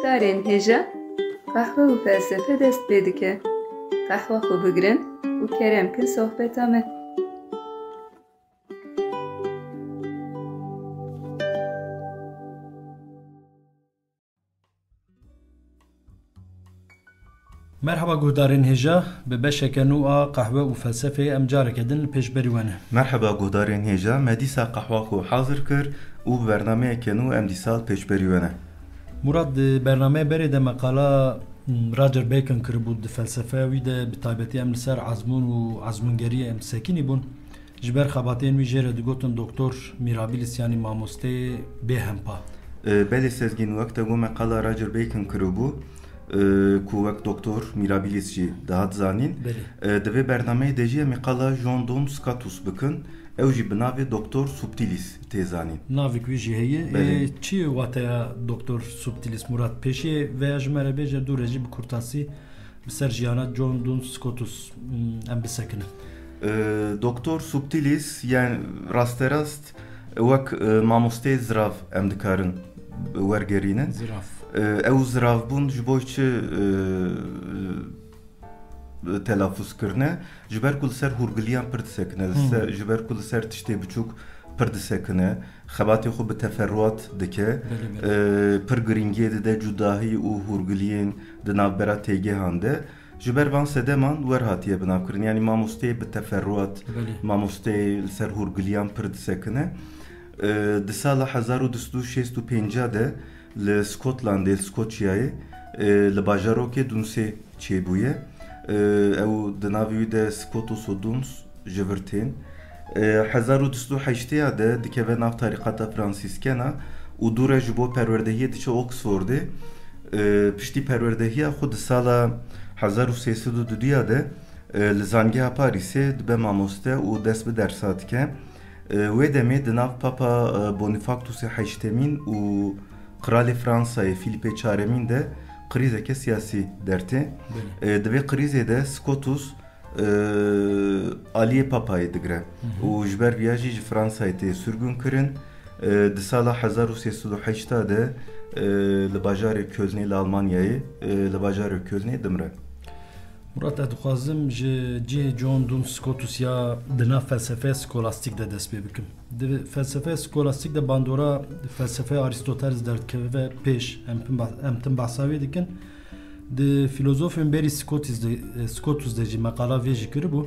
guhdarên hêja qehwe û felsefe dest pê dike. Qehwa xwe bigirin û kerem kin sohbeta me. Merhaba guhdarên hêja, bi beşeke nû a qehwe û felsefeyê em careke din li pêşberî we ne. Merhaba guhdarên hêja, me dîsa qehwa xwe hazir kir û bi bernameyeke nû em dîsal pêşberî we ne. Murad di bernameyê berê de meqala Roger Bacon kiribû di felsefe wî de bi taybetî em li ser ezmûn û ezmûngeriyê em sekînî bûn. Ji ber xebatên wî jê re digotin Doktor Mirabilis yanî mamosteyê bêhempa. Belê sezgîn wek te got meqala Roger Bacon kiribû ku wek Doktor Mirabilis jî dihat zanîn. Di vê bernameyê de jî em meqala John Duns Scotus bikin. Ew jî bi navê Doktor Subtilis tê zanîn. Navê wî jî heye. Çi wateya Doktor Subtilis Murad pêşê veya ji me re bêje dû re jî bi kurtasî bi ser jiyana John Duns Scotus em bisekinin. Doktor Subtilis yani rasterast wek mamosteyê zirav em dikarin wergerînin. Zirav. Ew ziravbûn ji bo çi telaffuz kirine ji ber ku li ser hûrgiliyan pir disekine, ji ber ku li ser tiştê biçûk pir disekine, xebatê xwe bi teferruat dike, pir giringiyê dide cudahî û hûrgiliyên di navbera têgehan de. Ji ber van sedeman wer hatiye binavkirin, yani mamosteyê bi teferruat, mamosteyê li ser hûrgiliyan pir disekine. Di sala 1265 de li Skotlandê, li Skoçyayê, li bajarokê Dunsê çêbûye. Ew di navê wî de Scotus û Duns ji vir tên. 1208 de dikeve nav tarîqata Fransîskena û dû re ji bo perwerdehiyê diçe Oxfordê. Piştî perwerdehiya xwe di sala 1302 de li zangeha Parîsê dibe mamoste û dest bi dersa dike. Wê demê di nav Papa Bonifactusê heştemîn û Kralê Fransayê Filipê çaremîn de krizeke siyasî dertê. Di vê krizê de Scotus aliyê papayê digire û ji ber vîya jî ji Fransayê tê sürgûn kirin. Di sala 1308 de li bajarê Kölnê li Almanyayê li bajarê Kölnê dimre. Murat ez dixwazim ji cihê John Duns Scotus ya di nav felsefe skolastik de dest pê bikim. Di felsefe skolastik de bandora felsefe Aristoteles derdikeve ve pêş em tim behsa wê dikin. Di filozofên berî Scotus de jî meqala vê jî kiribû.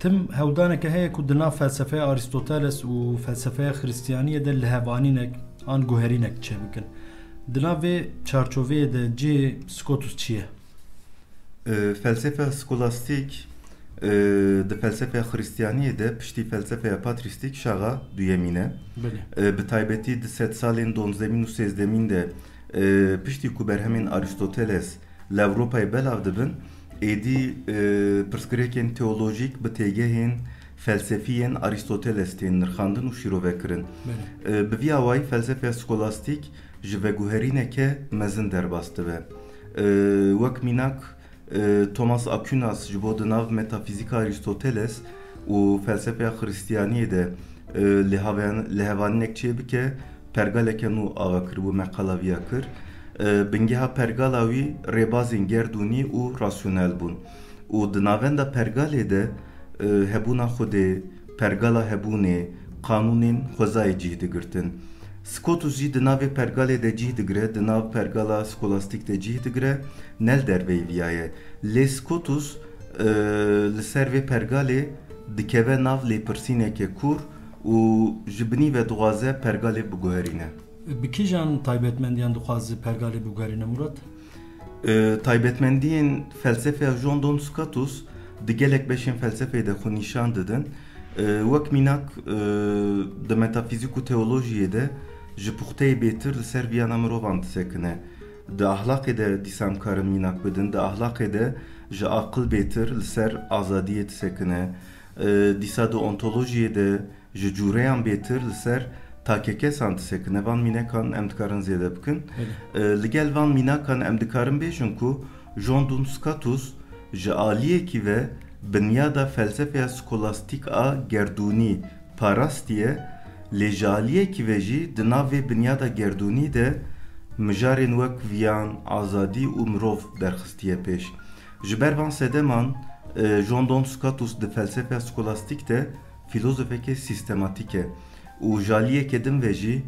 Tim hewdaneke heye ku di nav felsefeya Aristoteles û felsefeya Xristiyaniyê de lihevanînek an guherînek çêbikin. Di nav vê çarçoveyê de cihê Scotus çi ye? Felsefe skolastik di felsefeya Xristiyaniyê de piştî felsefeya patristik şaxa duyemîne. Bi taybetî di sed salên 12 û 13 de piştî ku berhemên Aristoteles li Ewropayê belav dibin, êdî pirsgirêkên teolojîk bi têgehên felsefîyên Aristoteles tên nirxandin û şîrovekirin. Bi vî awayî felsefeya skolastik ji veguherîneke mezin derbas dibe. Wek mînak Thomas Aquinas ji bo di nav metafîzîka Aristoteles û felsefeya Xristiyaniyê de lihevanînek çêbike, pergaleke nû ava kiribû meqala vîya kir. Bingeha pergala wî rêbazên gerdûnî û rasyonel bûn. û di navenda pergalê de hebûna Xwedê, pergala hebûnê, qanûnên xwezayê cih digirtin. Scotus jî di navê pergalê de cih digire, di nav pergala skolastik de cih digire, nel derveyî vîya ye. Lê Scotus li ser vê pergalê dikeve nav lêpirsîneke kûr û ji binî ve dixwaze pergalê biguherîne. Bi kîjan taybetmendiyan dixwaze pergalê biguherîne Murat? Taybetmendiyên felsefeya John Duns Scotus di gelek beşên felsefeyê de xwe nîşan didin. Wek mînak di metafîzik û teolojiyê de ji puxteyê bêtir li ser viyana mirovan disekine. Di ahlakê de dîsam karin mînak bidin, di ahlakê de ji aqil bêtir li ser azadiyê disekine. Dîsa di ontolojiyê de ji cûreyan bêtir li ser takekesan disekine. Van mînekan em dikarin zêde bikin. Li gel van mînakan em dikarin bêjin ku John Duns Scotus ji aliyekî ve binyada felsefeya skolastik a gerdûnî parastiye lê ji aliyekî ve jî di nav vê binyada gerdûnî de مجارên wek viyan, azadî û mirov derxistiye pêş. Ji ber van sedeman John Donne Scotus di felsefeya skolastik de filozofeke sistematik e û jaliyeke din ve jî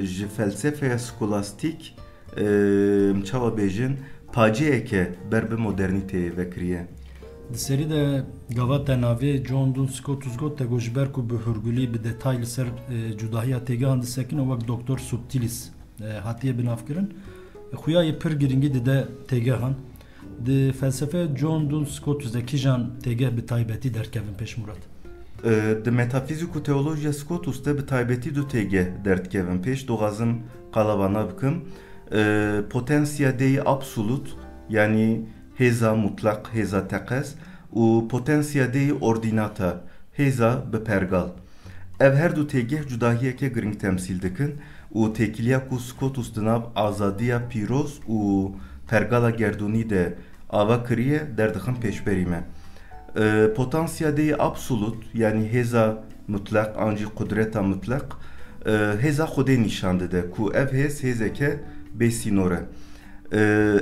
ji felsefeya skolastik çawa bêjin paciyeke ber bi modernîteyê vekiriye. Di serî de gava te navê John Donne Scotus got te ji ber ku bi hûrgulî bi detay li ser cudahiya têgehan disekin wek Doktor Subtilis hatiye binavkirin. Xuyayê pir giringî dide têgehan. Di felsefe John Donne Scotus de kîjan têgeh bi taybetî derkevin pêş Murat? Di metafîzik û teolojiya Scotus de bi taybetî du têgeh derdikevin pêş. Doxazim qalabana bikim. Potansiya deyî absolut yani hêza mutlaq, hêza teqez û potansiya deyî ordinata, hêza bi pergal. Ev her du têgeh cudahiyeke giring temsil dikin û têkiliya ku Scotus di nav azadiya pîroz û pergala gerdûnî de ava kiriye derdixin pêşberî me. Potansiya deyî absolut yani hêza mutlaq an jî kudreta mutlaq hêza Xwedê nîşan dide ku ev hêz hêzeke bêsînor e.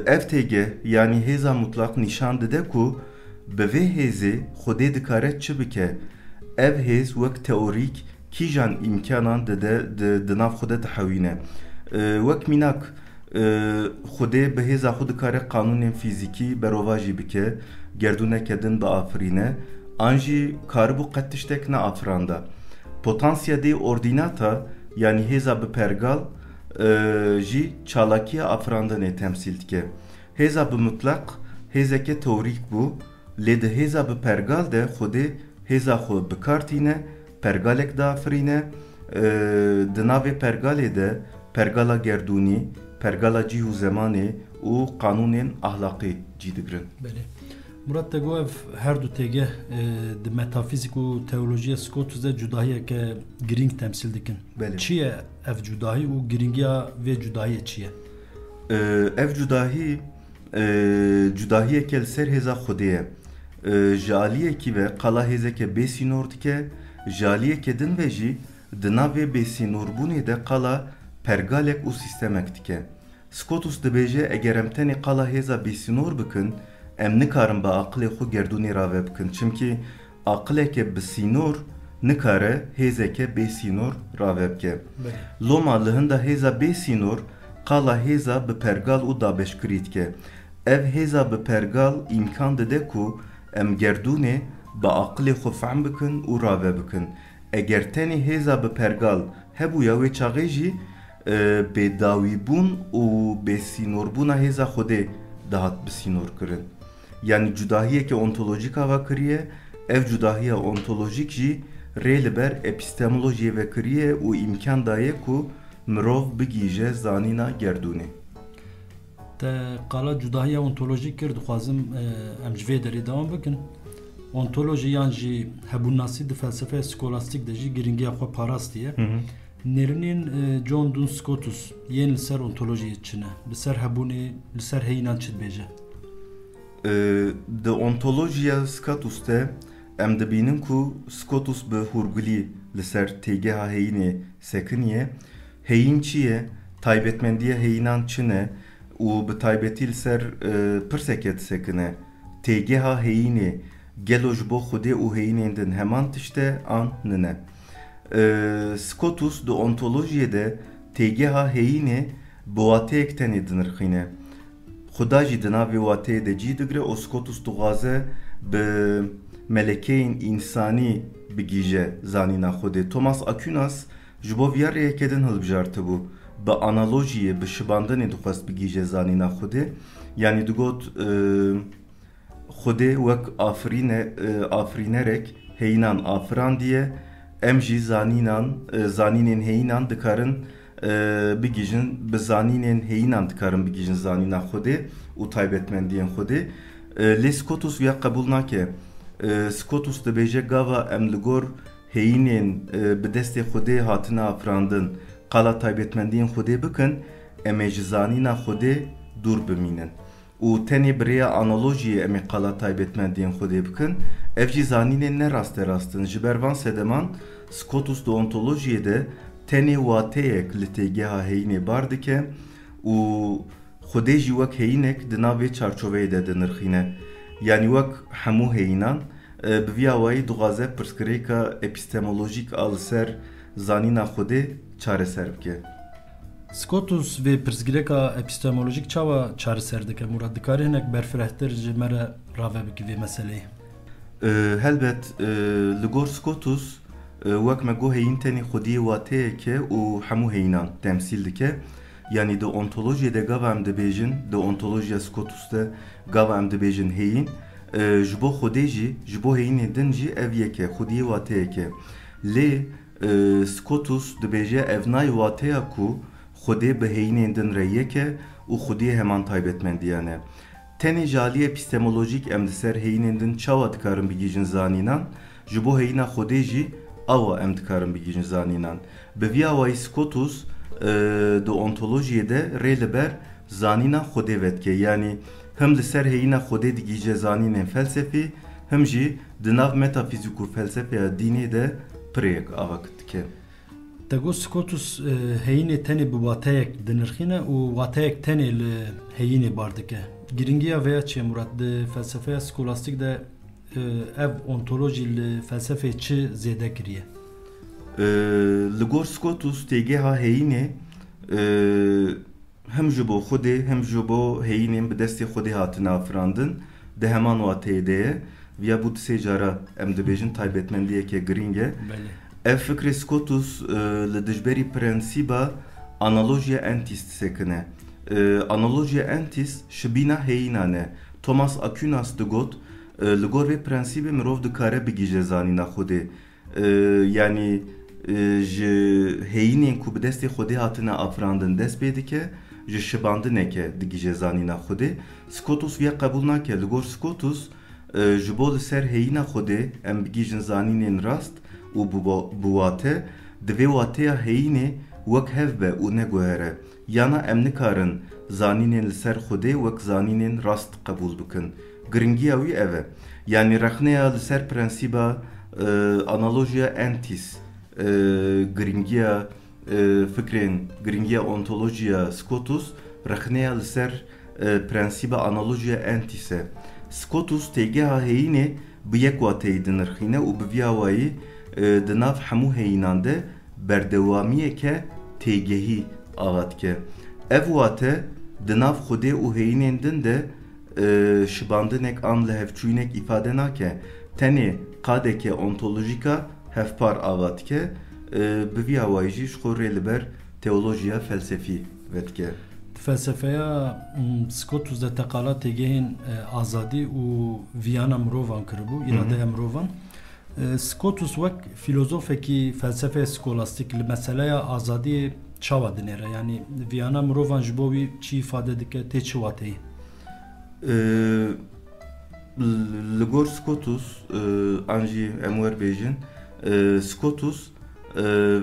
Ev têgeh yani hêza mutlaq nîşan dide ku bi vê hêzê Xwedê dikare çi bike. Ev hêz wek teorîk kîjan îmkanan dide di nav Xwedê dihewîne. Wek mînak Xwedê bi hêza xwe dikare qanûnên fîzîkî berova jî bike, gerdûneke din biafirîne, an jî karibû qet tiştek neafiranda. Potansiya deyî ordînata yani hêza bi pergal jî çalakiya afirandanê temsil dike. Hêza bi mutlaq hêzeke teorîk bû, lê di hêza bi pergal de Xwedê hêza xwe bikartîne, pergalek diafirîne, di navê pergalê de pergala gerdûnî, pergala cîh û zemanê û qanûnên ahlaqî cî digirin. Belê. Murat te got ev her du têgeh di metafîzik û teolojiya Scotus de cudahiyeke giring temsil dikin. Belê. Çi ye ev cudahî û giringiya vê cudahiyê çi ye? Ev cudahî cudahiyeke li ser hêza Xwedê ye. Ji aliyekî ve qala hêzeke bêsînor dike, ji aliyeke din ve jî di navê bêsînorbûnê de qala pergalek û sîstemek dike. Scotus dibêje eger em tenê qala hêza bêsînor bikin, em nikarin bi aqilê xwe gerdûnê rave bikin. Çimkî aqileke bisînor nikare hêzeke bêsînor rave bike. Loma li hinda hêza bêsînor qala hêza bi pergal û dabeşkirî dike. Ev hêza bi pergal îmkan dide ku em gerdûnê bi aqilê xwe fehm bikin û rave bikin. Eger tenê hêza bi pergal hebûya wê çaxê jî bêdawîbûn û bêsînorbûna hêza Xwedê dihat bisînor kirin. Yani cudahiyeke ontolojik ava kiriye, ev cudahiya ontolojik jî rê li ber epistemolojiyê vekiriye û îmkan daye ku mirov bigîje zanîna gerdûnê. Te qala cudahiya ontolojik kir, dixwazim em ji vê derê devam bikin. Ontoloji yan jî hebûnnasî di felsefeya skolastik de jî giringiya xwe parastiye. Nêrînên John Donne Scotus yên li ser ontolojiyê çi ne? Li ser hebûnê, li ser heyînan çi dibêje? Di ontolojiya Scotus de em dibînin ku Scotus bi hûrgulî li ser têgeha heyînê sekiniye. Heyîn çi ye? Taybetmendiya heyînan çi ne? û bi taybetî li ser pirseke disekine. Têgeha heyînê gelo ji bo Xwedê û heyînên din heman tişte an nine. Scotus di ontolojiyê de têgeha heyînê bi wateyek tenê dinirxîne. Xuda jî di navê wateyê de cî digire û Scotus dixwaze bi melekeyên însanî bigîje zanîna Xwedê. Thomas Aquinas ji bo viya rêyekê din hilbijartibû. Bi analojiyê, bi şibandanê dixwest bigîje zanîna Xwedê. Yani digot Xwedê wek afirînerek heyînan afirandiye, em jî zanînên heyînan dikarin bigîjin, bi zanînên heyînan dikarin bigîjin zanîna Xwedê û taybetmendiyên Xwedê. Lê Scotus viya qebûl nake. Scotus dibêje gava em li gor heyînên bi destê Xwedê hatine afirandin qala taybetmendiyên Xwedê bikin, em ê ji zanîna Xwedê dûr bimînin. û tenê birêya analojiyê em ê qala taybetmendiyên Xwedê bikin, ev jî zanînên ne rasterast in. Ji ber van sedeman Scotus di ontolojiyê de tenê wateyek li têgeha heyînê bar dike û xwedê jî wek heyînek di nav vê çarçoveyê de dinirxîne. Yani wek hemû heyînan bi vî awayî dixwaze pirsgirêka epistemolojîk a li ser zanîna Xwedê çareser bike. Scotus vê pirsgirêka epistemolojîk çawa çareser dike Murat? Dikarî hinek berfirehtir ji me re rave bikî vê meseleyê? Helbet li gor Scotus wek me got heyîn tenê Xwediyê wateyeke û hemû heyînan temsîl dike. Yani de ontolojiyê de gava em dibêjin, de ontolojiya Scotus de gava em dibêjin heyîn, ji bo Xwedê jî, ji bo heyînê din jî ev yeke, Xwediyê wateyeke. Lê Scotus dibêje ev nayê wateya ku Xwedê bi heyînên din re yeke û Xwediyê heman taybetmendiyan e. Tenê jalî epistemolojîk em di ser heyînên din çawa dikarin bigîjin zanînan, ji bo heyîna Xwedê jî awa em dikarin bigîjin zanînan. Bi vî awayî Scotus di ontolojiyê de rê li ber zanîna Xwedê vedike. Yani hem li ser heyîna Xwedê digîje zanînên felsefî, hem jî di nav metafîzik û felsefeya dînê de pirêk avak dike. Te got Scotus heyînê tenê bi wateyek dinirxîne û wateyek tenê li heyînê bar dike. Giringiya vêya çi ye Murat? Di felsefeya skolastik de ev ontolojî li felsefeyê çi zêde kiriye? Li gor Scotus têgeha heyînê hem ji bo Xwedê hem ji bo heyînên bi destê Xwedê hatine afirandin di heman wateyê de ye. Viya bu sê cara em dibêjin taybetmendiyeke giring e. Ev fikrê Scotus li dijberî prensîba analojiya entis disekine. Analojiya entis ji bîna heyînan e. Thomas Aquinas digot li gor vê prensîbê mirov dikare bigîje zanîna Xwedê. Yani ji heyînên ku bi destê Xwedê hatine afirandin dest pê dike, ji şibandineke digîje zanîna Xwedê. Scotus viya qebûl nake. Li gor Scotus ji bo li ser heyîna Xwedê em bigîjin zanînên rast û bi wate, di vê wateya heyînê wek hev be û neguhere. Yana em nikarin zanînên li ser Xwedê wek zanînên rast qebûl bikin. Giringiya wî ev e. Yani rexneya li ser prensîba analojiya entis, giringiya fikrên, giringiya ontolojiya Scotus rexneya li ser prensîba analojiya entis e. Scotus têgeha heyînê bi yek wateyê dinirxîne û bi vî awayî di nav hemû heyînan de berdewamiyeke têgehî ava dike. Ev wate di nav Xwedê û heyînên din de şibandinek an li hevçûyînek îfade nake. Tenê qadeke ontolojîka hevpar ava dike. Bi vî awayî jî ji xwe rê li ber teolojiya felsefî vedike. Felsefeya Scotus de teqala têgehên azadî û viyana mirovan kiribû, îradeya mirovan. Scotus wek filozofekî felsefeya skolastik li meseleya azadiyê çawa dinêre? Yani viyana mirovan ji bo wî çi îfade dike, tê çi wateyî? Li gor Scotus an jî em werbêjin Scotus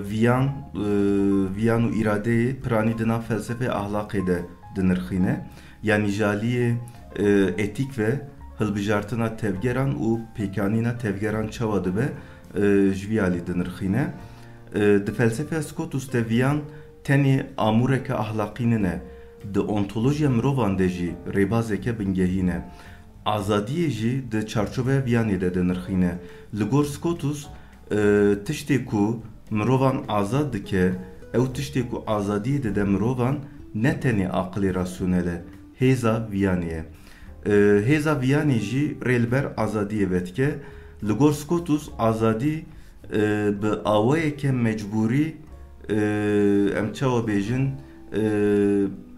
viyan û îradeyê piranî di nav felsefeya ahlaqê de dinirxîne. Yani jaliyê etik ve hilbijartina tevgeran û pêkanîna tevgeran çawa dibe ji vî alî dinirxîne. Di felsefeya Scotus de viyan tenê amûreke ahlaqînin e. Di ontolojiya mirovan de jî rêbazeke bingehîn e. Azadiyê jî di çarçoveya viyanê de dinirxîne. Li gor Scotus tiştê ku mirovan azad dike, ew tiştê ku azadiyê dide mirovan ne tenê aqilê rasyonel e, hêza viyanê ye. Hêza viyanê jî rê li ber azadiyê vedike. Li gor Scotus azadî bi awayeke mecburî em çawa bêjin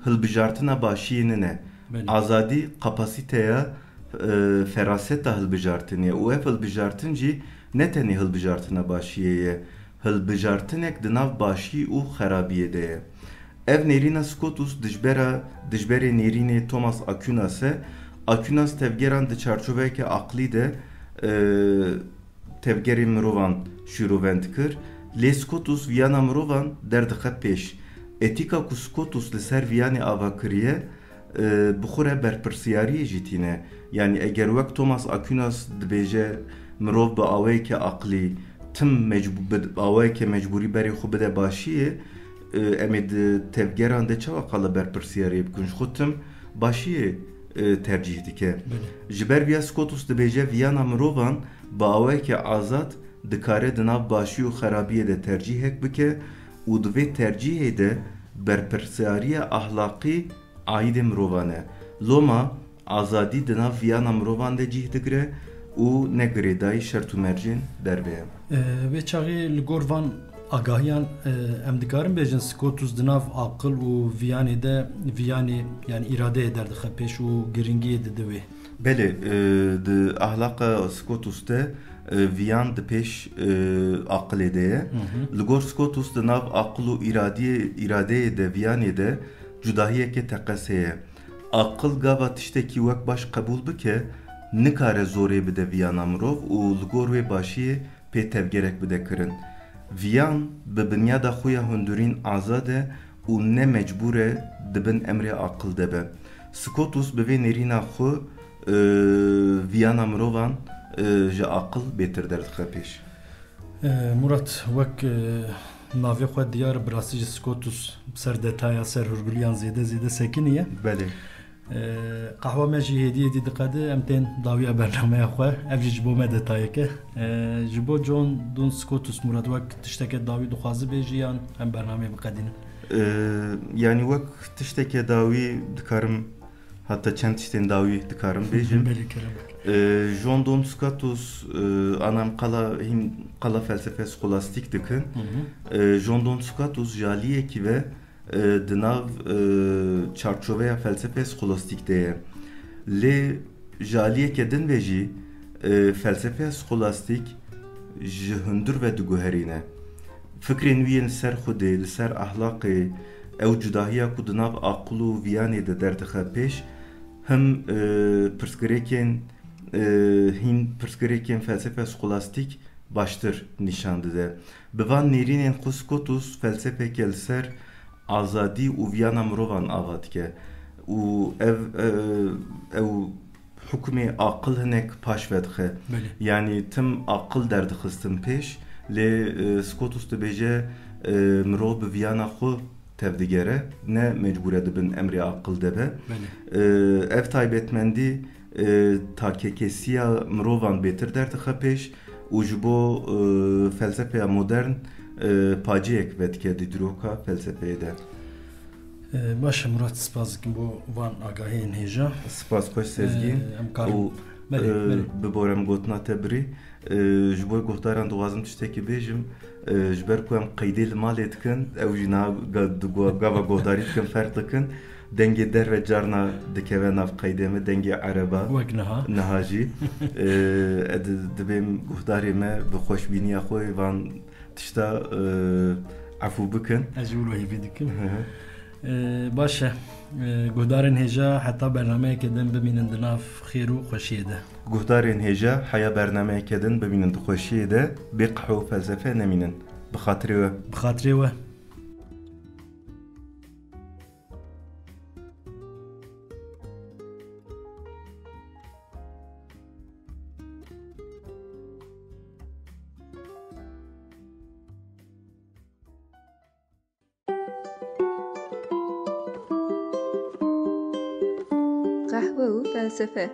hilbijartina başiyê ne. Azadî kapasiteya feraseta hilbijartinê û ev hilbijartin jî ne tenê hilbijartina başiyê ye. Hilbijartinek di nav başî û xerabiyê de ye. Ev nêrîna Scotus dijberê nêrînê Thomas Aquinas e. Aquinas tevgeran di çarçoveyeke aqlî de tevgerê mirovan şîrovend kir. Lê Scotus viyana mirovan derdixe pêş. Etika ku Scotus li ser viyanê ava kiriye bi xwe re berpirsiyariyê jî tîne. Yani eger wek Thomas Aquinas dibêje mirov bi awayeke aqlî tım away ke mecburi beri xu bide başiye emed tevgeran de çava qala berpirsiyarê bikin ji xwe tim başiye tercih dike. Ji ber vîya Scotus dibêje viyana mirovan bi awayekî azad dikare di nav başî û xerabiyê de tercîhek bike û di vê tercihê de berpirsiyariya ahlaqî aîdê mirovan e. Loma azadî di nav viyana mirovan de cih digire û ne girêdayî şert û mercên derve ye. Vê çaxê li gor van agahiyan em dikarin bêjin Scotus di nav aqil û viyanê de viyanê yani îradeyê derdixe pêş û giringiyê dide wê. Belê di ahlaqa Scotus de viyan di pêş aqilê de ye. Li gor Scotus di nav aqil û îradeyê de viyanê de cudahiyeke teqesê ye. Aqil gava tiştekî wek baş qebûl bike nikare zorê bide viyana mirov û li gor wê başiyê pê tevgerek bide kirin. Viyan bi binyada xwe ya hundirîn azad e û ne mecbûr e dibin emrê aqil de be. Scotus bi vê nêrîna xwe viyana mirovan ji aqil bêtir derdixe pêş. Murat wek navê xwe diyar bi rastî ji Scotus ser detaya ser hûrgiliyan zêde sekiniye. Belê. Qehwa me jî hêdiyê diqede em tên dawiya bernameya xwe ev jî ji bo me detayeke. Ji bo John Duns Scotus Murat wek tişteke dawî dixwaze bêjî yan em bernameyê biqedînin. Yani wek tişteke dawî dikarim hatta çend tiştên dawî dikarim bêjim. Belê kerem. John Duns Scotus anam qala felsefe skolastik dikin. John Duns Scotus jaliyekî ve di nav çarçoveya felsefe skolastik de ye. Lê jaliyeke din ve jî felsefe skolastik ji hundir ve diguherîne. Fikrên wî yên li ser Xwedê, li ser ahlaqê, ew cudahiya ku di nav aqil û viyanê de derdixe pêş, him pirsgirêkên felsefe skolastik baştir nîşan dide. Bi van nêrînên xwe Scotus felsefeke li ser azadî û viyana mirovan ava dike û ev hukmê aqil hinek paş vedixe. Yani tim aqil derdixistin pêş lê Scotus dibêje mirov bi viyana xwe tevdigere ne mecbûre dibin emrê aqil de be. Ev taybetmendî takekesiya mirovan bêtir derdixe pêş û ji bo felsefeya modern paciyek vedike di diroka felsefeyê de. Baş Murat spas dikim bo van agahiyên hêja. Spas xweş sezgîn û bi borem gotina te birî ji bo guhdaran dixwazim tiştekî bêjim ji ber ku em qeydê li malê dikin ew jî gava guhdarî dikin ferq dikin dengê derve carna dikeve nav qeydê me dengê ereba niha jî dibêm guhdarê me bi xweşbîniya xwe van tişta efû bikin. Ez jî wilo hêvî dikim. Baş e guhdarên hêja heta bernameyeke din bimînin di nav xêr û xweşiyê de. Guhdarên hêja heya bernameyeke din bimînin di xweşiyê de bê qehe û felsefe nemînin. Bi xatirê we. Bi xatirê we. Qehwe û felsefe.